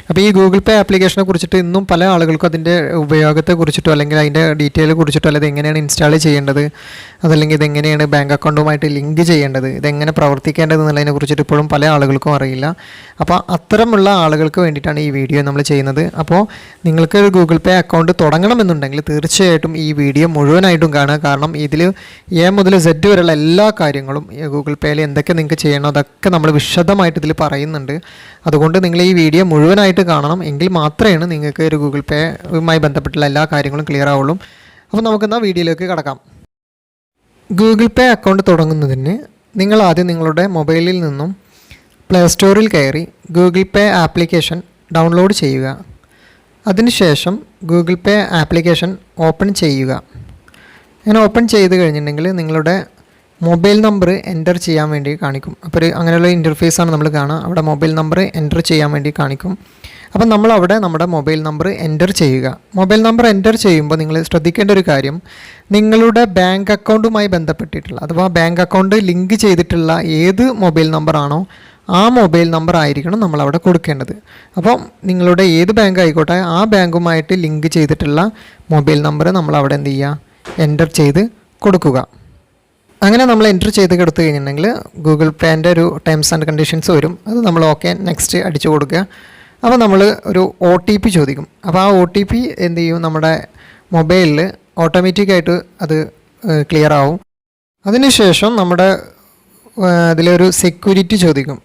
അപ്പോൾ ഈ ഗൂഗിൾ പേ ആപ്ലിക്കേഷനെ കുറിച്ചിട്ട് ഇന്നും പല ആളുകൾക്കും അതിൻ്റെ ഉപയോഗത്തെക്കുറിച്ചിട്ടോ അല്ലെങ്കിൽ അതിൻ്റെ ഡീറ്റെയിൽ കുറിച്ചിട്ടോ അല്ലെങ്കിൽ എങ്ങനെയാണ് ഇൻസ്റ്റാൾ ചെയ്യേണ്ടത്, അതല്ലെങ്കിൽ ഇതെങ്ങനെയാണ് ബാങ്ക് അക്കൗണ്ടുമായിട്ട് ലിങ്ക് ചെയ്യേണ്ടത്, ഇതെങ്ങനെ പ്രവർത്തിക്കേണ്ടത് എന്നുള്ളതിനെ കുറിച്ചിട്ട് ഇപ്പോഴും പല ആളുകൾക്കും അറിയില്ല. അപ്പോൾ അത്തരമുള്ള ആളുകൾക്ക് വേണ്ടിയിട്ടാണ് ഈ വീഡിയോ നമ്മൾ ചെയ്യുന്നത്. അപ്പോൾ നിങ്ങൾക്ക് ഒരു ഗൂഗിൾ പേ അക്കൗണ്ട് തുടങ്ങണമെന്നുണ്ടെങ്കിൽ തീർച്ചയായിട്ടും ഈ വീഡിയോ മുഴുവനായിട്ടും കാണുക. കാരണം ഇതിൽ എ മുതൽ സെഡ് വരെയുള്ള എല്ലാ കാര്യങ്ങളും ഗൂഗിൾ പേയിൽ എന്തൊക്കെ നിങ്ങൾക്ക് ചെയ്യണം അതൊക്കെ നമ്മൾ വിശദമായിട്ട് ഇതിൽ പറയുന്നുണ്ട്. അതുകൊണ്ട് നിങ്ങൾ ഈ വീഡിയോ മുഴുവനായിട്ട് കാണണം, എങ്കിൽ മാത്രമേ നിങ്ങൾക്ക് ഒരു ഗൂഗിൾ പേയുമായി ബന്ധപ്പെട്ടുള്ള എല്ലാ കാര്യങ്ങളും ക്ലിയർ ആവുള്ളൂ. അപ്പോൾ നമുക്കെന്നാൽ വീഡിയോയിലേക്ക് കടക്കാം. ഗൂഗിൾ പേ അക്കൗണ്ട് തുടങ്ങുന്നതിന് നിങ്ങൾ ആദ്യം നിങ്ങളുടെ മൊബൈലിൽ നിന്നും പ്ലേ സ്റ്റോറിൽ കയറി ഗൂഗിൾ പേ ആപ്ലിക്കേഷൻ ഡൗൺലോഡ് ചെയ്യുക. അതിനുശേഷം ഗൂഗിൾ പേ ആപ്ലിക്കേഷൻ ഓപ്പൺ ചെയ്യുക. അങ്ങനെ ഓപ്പൺ ചെയ്ത് കഴിഞ്ഞിട്ടുണ്ടെങ്കിൽ നിങ്ങളുടെ മൊബൈൽ നമ്പർ എൻ്റർ ചെയ്യാൻ വേണ്ടി കാണിക്കും. അപ്പോൾ അങ്ങനെയുള്ള ഇൻ്റർഫേസാണ് നമ്മൾ കാണുക. അവിടെ മൊബൈൽ നമ്പർ എൻ്റർ ചെയ്യാൻ വേണ്ടി കാണിക്കും. അപ്പം നമ്മളവിടെ നമ്മുടെ മൊബൈൽ നമ്പർ എൻ്റർ ചെയ്യുക. മൊബൈൽ നമ്പർ എൻ്റർ ചെയ്യുമ്പോൾ നിങ്ങൾ ശ്രദ്ധിക്കേണ്ട ഒരു കാര്യം, നിങ്ങളുടെ ബാങ്ക് അക്കൗണ്ടുമായി ബന്ധപ്പെട്ടിട്ടുള്ള അഥവാ ബാങ്ക് അക്കൗണ്ട് ലിങ്ക് ചെയ്തിട്ടുള്ള ഏത് മൊബൈൽ നമ്പറാണോ ആ മൊബൈൽ നമ്പർ ആയിരിക്കണം നമ്മളവിടെ കൊടുക്കേണ്ടത്. അപ്പം നിങ്ങളുടെ ഏത് ബാങ്ക് ആയിക്കോട്ടെ ആ ബാങ്കുമായിട്ട് ലിങ്ക് ചെയ്തിട്ടുള്ള മൊബൈൽ നമ്പർ നമ്മളവിടെ എന്ത് ചെയ്യുക, എൻ്റർ ചെയ്ത് കൊടുക്കുക. അങ്ങനെ നമ്മൾ എൻ്റർ ചെയ്ത് കൊടുത്തു കഴിഞ്ഞിട്ടുണ്ടെങ്കിൽ ഗൂഗിൾ പേൻ്റെ ഒരു ടേംസ് ആൻഡ് കണ്ടീഷൻസ് വരും. അത് നമ്മൾ ഓക്കെ നെക്സ്റ്റ് അടിച്ചു കൊടുക്കുക. അപ്പോൾ നമ്മൾ ഒരു OTP ചോദിക്കും. അപ്പോൾ ആ OTP എന്ത് ചെയ്യും, നമ്മുടെ മൊബൈലിൽ ഓട്ടോമാറ്റിക്കായിട്ട് അത് ക്ലിയർ ആവും. അതിനുശേഷം നമ്മുടെ അതിലൊരു സെക്യൂരിറ്റി ചോദിക്കും.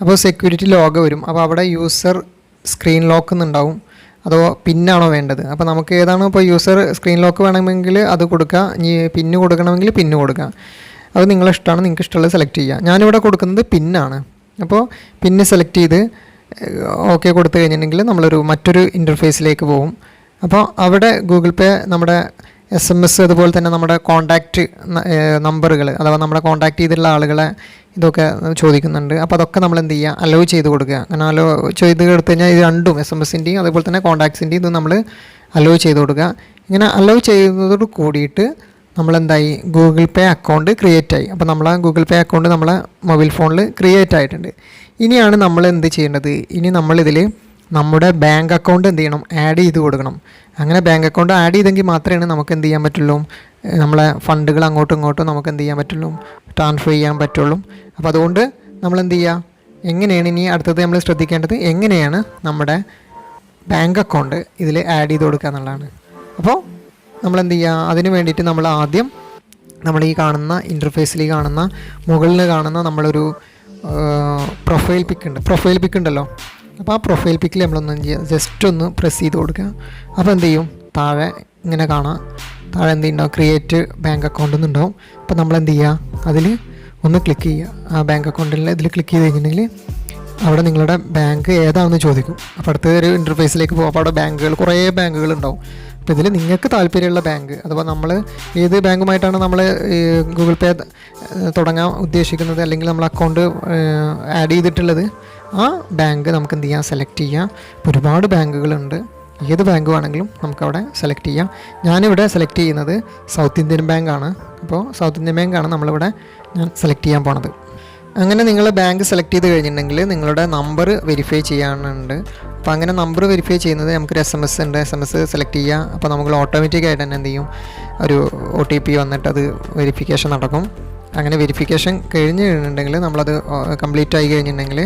അപ്പോൾ സെക്യൂരിറ്റി ലോഗ് വരും. അപ്പോൾ അവിടെ യൂസർ സ്ക്രീൻ ലോക്ക് എന്നുണ്ടാവും, അതോ പിന്നാണോ വേണ്ടത്. അപ്പോൾ നമുക്ക് ഏതാണ് ഇപ്പോൾ യൂസർ സ്ക്രീൻ ലോക്ക് വേണമെങ്കിൽ അത് കൊടുക്കുക, ഇനി പിന്ന് കൊടുക്കണമെങ്കിൽ പിന്ന് കൊടുക്കുക. അത് നിങ്ങളെ ഇഷ്ടമാണ്, നിങ്ങൾക്ക് ഇഷ്ടമുള്ളത് സെലക്ട് ചെയ്യുക. ഞാനിവിടെ കൊടുക്കുന്നത് പിന്നാണ്. അപ്പോൾ പിന്ന് സെലക്ട് ചെയ്ത് ഓക്കെ കൊടുത്തു കഴിഞ്ഞിട്ടുണ്ടെങ്കിൽ നമ്മളൊരു മറ്റൊരു ഇൻ്റർഫേസിലേക്ക് പോകും. അപ്പോൾ അവിടെ ഗൂഗിൾ പേ നമ്മുടെ SMS അതുപോലെ തന്നെ നമ്മുടെ കോൺടാക്റ്റ് നമ്പറുകൾ അഥവാ നമ്മുടെ കോൺടാക്റ്റ് ചെയ്തിട്ടുള്ള ആളുകളെ ഇതൊക്കെ ചോദിക്കുന്നുണ്ട്. അപ്പോൾ അതൊക്കെ നമ്മൾ എന്ത് ചെയ്യുക, അലോ ചെയ്ത് കൊടുക്കുക. അങ്ങനെ അലോ ചെയ്ത് കൊടുത്തു കഴിഞ്ഞാൽ ഇത് രണ്ടും SMS-ൻ്റെയും അതുപോലെ തന്നെ കോൺടാക്ട്സിൻ്റെയും ഇത് നമ്മൾ അലോ ചെയ്ത് കൊടുക്കുക. ഇങ്ങനെ അലോ ചെയ്യുന്നതോട് കൂടിയിട്ട് നമ്മളെന്തായി, ഗൂഗിൾ പേ അക്കൗണ്ട് ക്രിയേറ്റ് ആയി. അപ്പോൾ നമ്മളെ ഗൂഗിൾ പേ അക്കൗണ്ട് നമ്മളെ മൊബൈൽ ഫോണിൽ ക്രിയേറ്റ് ആയിട്ടുണ്ട്. ഇനിയാണ് നമ്മൾ എന്ത് ചെയ്യേണ്ടത്, ഇനി നമ്മളിതിൽ നമ്മുടെ ബാങ്ക് അക്കൗണ്ട് എന്ത് ചെയ്യണം, ആഡ് ചെയ്ത് കൊടുക്കണം. അങ്ങനെ ബാങ്ക് അക്കൗണ്ട് ആഡ് ചെയ്തെങ്കിൽ മാത്രമേ നമുക്ക് എന്ത് ചെയ്യാൻ പറ്റുള്ളൂ, നമ്മളെ ഫണ്ടുകൾ അങ്ങോട്ടും ഇങ്ങോട്ടും നമുക്ക് എന്ത് ചെയ്യാൻ പറ്റുള്ളൂ, ട്രാൻസ്ഫർ ചെയ്യാൻ പറ്റുള്ളൂ. അപ്പോൾ അതുകൊണ്ട് നമ്മൾ എന്ത് ചെയ്യുക, എങ്ങനെയാണ് ഇനി അടുത്തത് നമ്മൾ ശ്രദ്ധിക്കേണ്ടത്, എങ്ങനെയാണ് നമ്മുടെ ബാങ്ക് അക്കൗണ്ട് ഇതിൽ ആഡ് ചെയ്ത് കൊടുക്കുക എന്നുള്ളതാണ്. അപ്പോൾ നമ്മളെന്ത് ചെയ്യുക, അതിന് വേണ്ടിയിട്ട് നമ്മൾ ആദ്യം നമ്മൾ ഈ കാണുന്ന ഇൻ്റർഫേസിൽ കാണുന്ന മുകളിൽ കാണുന്ന നമ്മളൊരു പ്രൊഫൈൽ പിക്ക് ഉണ്ടല്ലോ. അപ്പോൾ ആ പ്രൊഫൈൽ പിക്കിൽ നമ്മളൊന്നും ചെയ്യുക, ജസ്റ്റ് ഒന്ന് പ്രസ് ചെയ്ത് കൊടുക്കുക. അപ്പോൾ എന്ത് ചെയ്യും, താഴെ ഇങ്ങനെ കാണാം, താഴെ എന്ത് ചെയ്യുന്നുണ്ടാവും, ക്രിയേറ്റ് ബാങ്ക് അക്കൗണ്ട് എന്നുണ്ടാവും. അപ്പോൾ നമ്മളെന്ത് ചെയ്യുക, അതിൽ ഒന്ന് ക്ലിക്ക് ചെയ്യുക. ആ ബാങ്ക് അക്കൗണ്ടിൽ ഇതിൽ ക്ലിക്ക് ചെയ്ത് കഴിഞ്ഞിട്ടുണ്ടെങ്കിൽ അവിടെ നിങ്ങളുടെ ബാങ്ക് ഏതാണെന്ന് ചോദിക്കും. അപ്പോൾ അടുത്ത ഒരു ഇൻ്റർഫേസിലേക്ക് പോകും. അപ്പോൾ അവിടെ കുറേ ബാങ്കുകൾ ഉണ്ടാവും. അപ്പോൾ ഇതിൽ നിങ്ങൾക്ക് താല്പര്യമുള്ള ബാങ്ക് അഥവാ നമ്മൾ ഏത് ബാങ്കുമായിട്ടാണ് നമ്മൾ ഗൂഗിൾ പേ തുടങ്ങാൻ ഉദ്ദേശിക്കുന്നത് അല്ലെങ്കിൽ നമ്മൾ അക്കൗണ്ട് ആഡ് ചെയ്തിട്ടുള്ളത്, ആ ബാങ്ക് നമുക്ക് എന്ത് ചെയ്യാം, സെലക്ട് ചെയ്യാം. ഒരുപാട് ബാങ്കുകളുണ്ട്, ഏത് ബാങ്ക് വേണമെങ്കിലും നമുക്കവിടെ സെലക്ട് ചെയ്യാം. ഞാനിവിടെ സെലക്ട് ചെയ്യുന്നത് സൗത്ത് ഇന്ത്യൻ ബാങ്കാണ്. അപ്പോൾ സൗത്ത് ഇന്ത്യൻ ബാങ്കാണ് ഞാൻ സെലക്ട് ചെയ്യാൻ പോണത്. അങ്ങനെ നിങ്ങൾ ബാങ്ക് സെലക്ട് ചെയ്ത് കഴിഞ്ഞിട്ടുണ്ടെങ്കിൽ നിങ്ങളുടെ നമ്പർ വെരിഫൈ ചെയ്യാനുണ്ട്. അപ്പോൾ അങ്ങനെ നമ്പർ വെരിഫൈ ചെയ്യുന്നത് നമുക്കൊരു SMS ഉണ്ട്, SMS സെലക്ട് ചെയ്യുക. അപ്പോൾ നമുക്ക് ഓട്ടോമാറ്റിക്കായിട്ട് തന്നെ എന്ത് ചെയ്യും, ഒരു OTP വന്നിട്ട് അത് വെരിഫിക്കേഷൻ നടക്കും. അങ്ങനെ വെരിഫിക്കേഷൻ കഴിഞ്ഞ് കഴിഞ്ഞിട്ടുണ്ടെങ്കിൽ നമ്മളത് കംപ്ലീറ്റ് ആയി കഴിഞ്ഞിട്ടുണ്ടെങ്കിൽ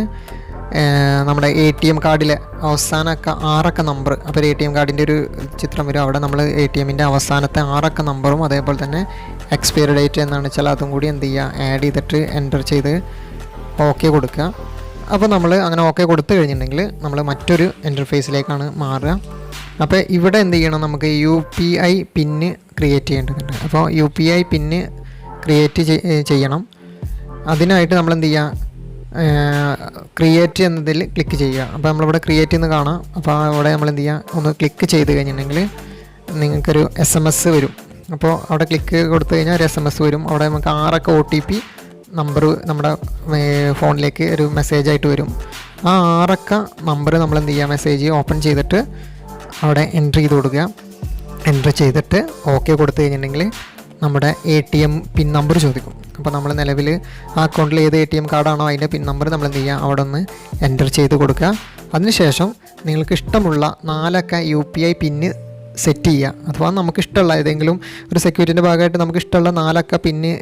നമ്മുടെ ATM കാർഡിലെ അവസാന 6 അക്ക നമ്പർ, അപ്പോൾ ഒരു ATM കാർഡിൻ്റെ ഒരു ചിത്രം വരും. അവിടെ നമ്മൾ ATM-ൻ്റെ അവസാനത്തെ 6 അക്ക നമ്പറും അതേപോലെ തന്നെ എക്സ്പയറി ഡേറ്റ് എന്നാണ് വെച്ചാൽ അതും കൂടി എന്ത് ചെയ്യുക, ആഡ് ചെയ്തിട്ട് എൻ്റർ ചെയ്ത് ഓക്കെ കൊടുക്കുക. അപ്പോൾ നമ്മൾ അങ്ങനെ ഓക്കെ കൊടുത്തു കഴിഞ്ഞിട്ടുണ്ടെങ്കിൽ നമ്മൾ മറ്റൊരു ഇൻ്റർഫേസിലേക്കാണ് മാറുക. അപ്പോൾ ഇവിടെ എന്ത് ചെയ്യണം, നമുക്ക് UPI പിന്ന് ക്രിയേറ്റ് ചെയ്യേണ്ടതുണ്ട്. അപ്പോൾ UPI പിന്ന് ക്രിയേറ്റ് ചെയ്യണം. അതിനായിട്ട് നമ്മൾ എന്ത് ചെയ്യുക, ക്രിയേറ്റ് എന്നതിൽ ക്ലിക്ക് ചെയ്യുക. അപ്പോൾ നമ്മളിവിടെ ക്രിയേറ്റ് എന്ന് കാണാം. അപ്പോൾ അവിടെ നമ്മൾ എന്ത് ചെയ്യുക, ഒന്ന് ക്ലിക്ക് ചെയ്ത് കഴിഞ്ഞിട്ടുണ്ടെങ്കിൽ നിങ്ങൾക്കൊരു SMS വരും. അപ്പോൾ അവിടെ ക്ലിക്ക് കൊടുത്തു കഴിഞ്ഞാൽ ഒരു SMS വരും. അവിടെ നമുക്ക് 6 അക്ക OTP നമ്പർ നമ്മുടെ ഫോണിലേക്ക് ഒരു മെസ്സേജായിട്ട് വരും. ആ 6 അക്ക നമ്പർ നമ്മൾ എന്ത് ചെയ്യുക, മെസ്സേജ് ഓപ്പൺ ചെയ്തിട്ട് അവിടെ എൻ്റർ ചെയ്ത് കൊടുക്കുക. എൻ്റർ ചെയ്തിട്ട് ഓക്കെ കൊടുത്തു കഴിഞ്ഞിട്ടുണ്ടെങ്കിൽ നമ്മുടെ ATM പിൻ നമ്പർ ചോദിക്കും. അപ്പോൾ നമ്മൾ നിലവിൽ ആ അക്കൗണ്ടിൽ ഏത് ATM കാർഡാണോ അതിൻ്റെ പിൻ നമ്പർ നമ്മൾ എന്ത് ചെയ്യുക, അവിടെ ഒന്ന് എൻ്റർ ചെയ്ത് കൊടുക്കുക. അതിനുശേഷം നിങ്ങൾക്ക് ഇഷ്ടമുള്ള 4 അക്ക UPI പിന്ന് സെറ്റ് ചെയ്യുക. അഥവാ നമുക്കിഷ്ടമുള്ള ഏതെങ്കിലും ഒരു സെക്യൂരിറ്റിൻ്റെ ഭാഗമായിട്ട് നമുക്കിഷ്ടമുള്ള 4 അക്ക പിന്ന്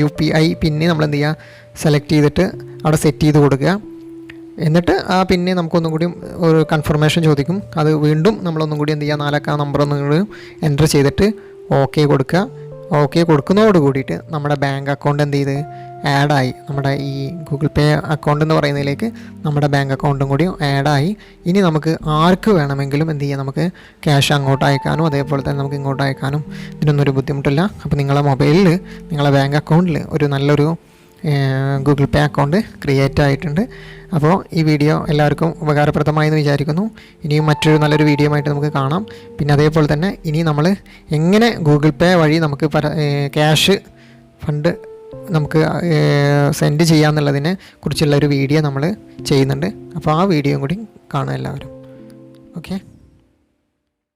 UPI പിന്ന് നമ്മൾ എന്ത് ചെയ്യുക, സെലക്ട് ചെയ്തിട്ട് അവിടെ സെറ്റ് ചെയ്ത് കൊടുക്കുക. എന്നിട്ട് ആ പിന്നെ നമുക്കൊന്നും കൂടി ഒരു കൺഫർമേഷൻ ചോദിക്കും. അത് വീണ്ടും നമ്മളൊന്നും കൂടി എന്ത് ചെയ്യുക, 4 അക്ക നമ്പർ ഒന്നും കൂടി എൻ്റർ ചെയ്തിട്ട് ഓക്കെ കൊടുക്കുക. ഓക്കെ കൊടുക്കുന്നതോട് കൂടിയിട്ട് നമ്മുടെ ബാങ്ക് അക്കൗണ്ട് എന്ത് ചെയ്ത് ആഡായി. നമ്മുടെ ഈ ഗൂഗിൾ പേ അക്കൗണ്ട് എന്ന് പറയുന്നതിലേക്ക് നമ്മുടെ ബാങ്ക് അക്കൗണ്ടും കൂടി ആഡായി. ഇനി നമുക്ക് ആർക്ക് വേണമെങ്കിലും എന്ത് ചെയ്യാം, നമുക്ക് ക്യാഷ് അങ്ങോട്ട് അയക്കാനും അതേപോലെ തന്നെ നമുക്ക് ഇങ്ങോട്ട് അയക്കാനും ഇതിനൊന്നും ഒരു ബുദ്ധിമുട്ടില്ല. അപ്പോൾ നിങ്ങളെ മൊബൈലിൽ നിങ്ങളെ ബാങ്ക് അക്കൗണ്ടിൽ ഒരു നല്ലൊരു ഗൂഗിൾ പേ അക്കൗണ്ട് ക്രിയേറ്റ് ആയിട്ടുണ്ട്. അപ്പോൾ ഈ വീഡിയോ എല്ലാവർക്കും ഉപകാരപ്രദമായി എന്ന് വിചാരിക്കുന്നു. ഇനിയും മറ്റൊരു നല്ലൊരു വീഡിയോ ആയിട്ട് നമുക്ക് കാണാം. പിന്നെ അതേപോലെ തന്നെ ഇനി നമ്മൾ എങ്ങനെ ഗൂഗിൾ പേ വഴി നമുക്ക് ക്യാഷ് ഫണ്ട് നമുക്ക് സെൻഡ് ചെയ്യാമെന്നുള്ളതിനെ കുറിച്ചുള്ള ഒരു വീഡിയോ നമ്മൾ ചെയ്യുന്നുണ്ട്. അപ്പോൾ ആ വീഡിയോയും കൂടി കാണാം എല്ലാവരും. ഓക്കെ.